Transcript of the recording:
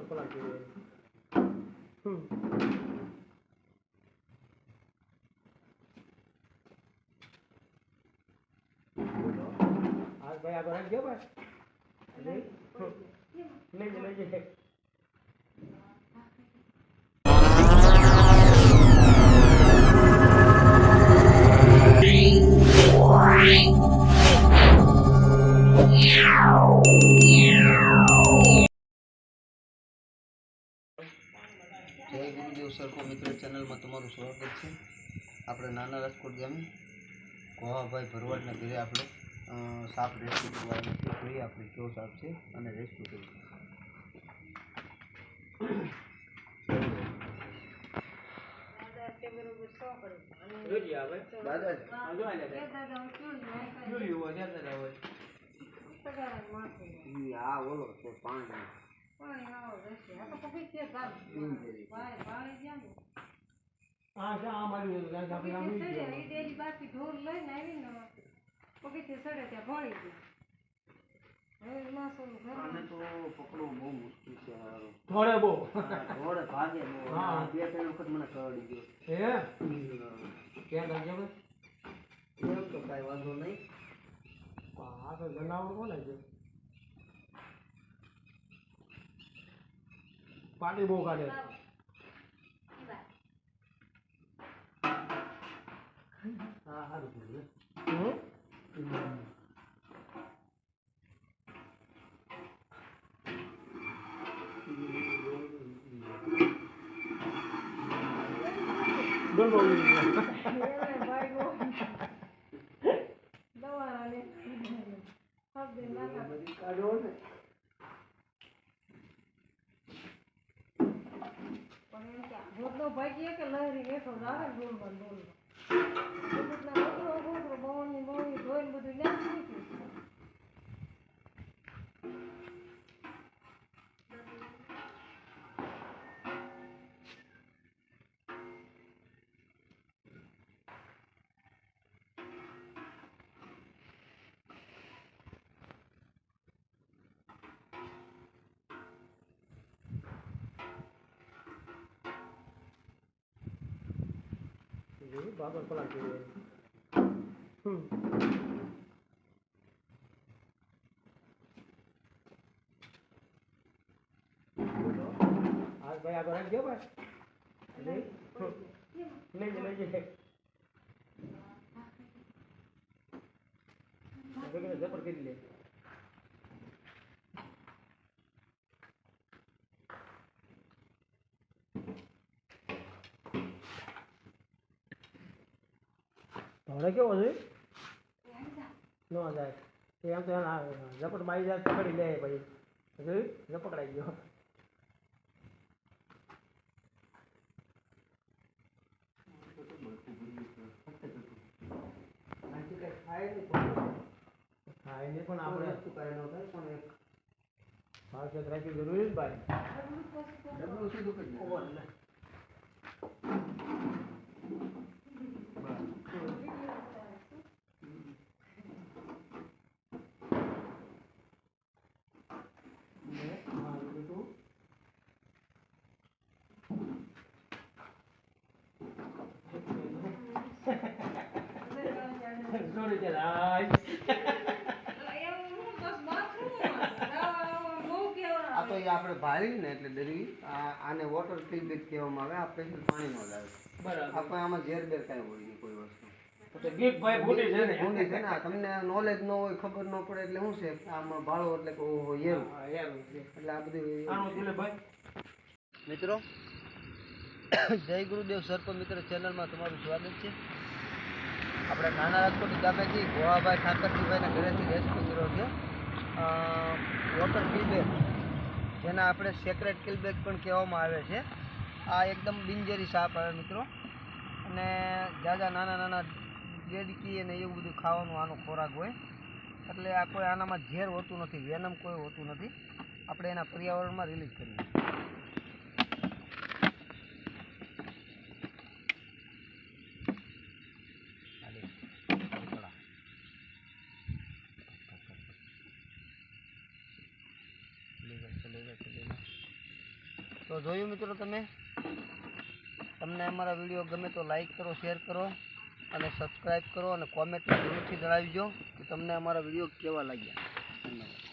પલાટ દે आज भाई आप रख दियो बस नहीं नहीं नहीं જય ગુરુદેવ સરકો મિત્ર ચેનલમાં તમારું સ્વાગત છે। આપણે નાના રાજકોટ ગામે ગોવાભાઈ ભરવાડના ઘરે આપણે સાપ રેસ્ક્યુ કરવા જોઈએ આપણે કેવો સાપ છે અને રેસ્ક્યુ કરીએ। ઓલો છે પાણી हाँ क्या हमारी बाकी ढोल लઈને આવીને પગીથી સડે ત્યાં ભળી ગયું હવે માસોનું ઘર આને તો પકડવું બહુ મુશ્કેલ છે। થોડે બહુ થોડે ભાગે હા બે ત્રણ વખત મને કરડી ગયો ક્યાં લાગ્યો એમ તો કાંઈ વાંધો નહીં। હા તો જનાવર કોને છે પાણી બહુ કાઢે હા સારું કીધું બોલ બોલ ભાઈ ગો દવાને સબ દે નાકા કાઢો ને પણ એમ કે ભૂતનો ભાગ્ય કે લહેરી બેઠો આવે ડોલ બંધ ભૂતના ગોત્રો બવણની બવણી ધોઈને બધું નાખી દીધું बाबर पलाट दे आज भाई आप रख दियो बस नहीं नहीं नहीं जबर कर ले હવે કેવો છે ન જાય એમ તો એના ઝપટ મારી જાય પકડી લે ભાઈ ન પકડાઈ ગયો ખાય નહીં પણ આપણે કાંઈ ન થાય પણ એક સાવચેત રાખવી જરૂરી જ ભાઈ ડબલું સીધું કરી દે Sorry, Jedi. આ તો એ આપણે ભાળી ને એટલે ડરવી આને વોટર ટ્રીટમેન્ટ કહેવામાં આવે। આ સ્પેશિયલ પાણીનો જ આવે બરાબર આપણે આમાં ઝેર બેર કાંઈ હોય નહીં કોઈ વસ્તુ તો ગીત ભાઈ ફૂટી છે ને ઊંડી છે ને તમને નોલેજ ન હોય ખબર ન પડે એટલે શું છે આમાં ભાળો એટલે કે ઓહો એવું એટલે આ બધું મિત્રો જય ગુરુદેવ સરપંચ મિત્ર ચેનલમાં તમારું સ્વાગત છે। આપણે નાના રાજકોટ ગામેથી ગોવાભાઈ ઠાકરજીભાઈના ઘરેથી રેસ્ક્યુ કર્યો છે વોટર કિલબેગ જેના આપણે સેક્રેટ કિલબેગ પણ કહેવામાં આવે છે। આ એકદમ બિનઝેરી સાપ આવે મિત્રો અને જાજા નાના નાના દેડકી અને એવું બધું ખાવાનું આનો ખોરાક હોય એટલે આ કોઈ આનામાં ઝેર હોતું નથી વેનમ કોઈ હોતું નથી। આપણે એના પર્યાવરણમાં રિલીઝ કરીએ। તો જોયું મિત્રો તમને અમારા વિડીયો ગમે તો લાઈક કરો, શેર કરો અને સબસ્ક્રાઈબ કરો અને કોમેન્ટમાં જરૂરથી જણાવજો કે તમને અમારા વિડીયો કેવા લાગ્યા. ધન્યવાદ.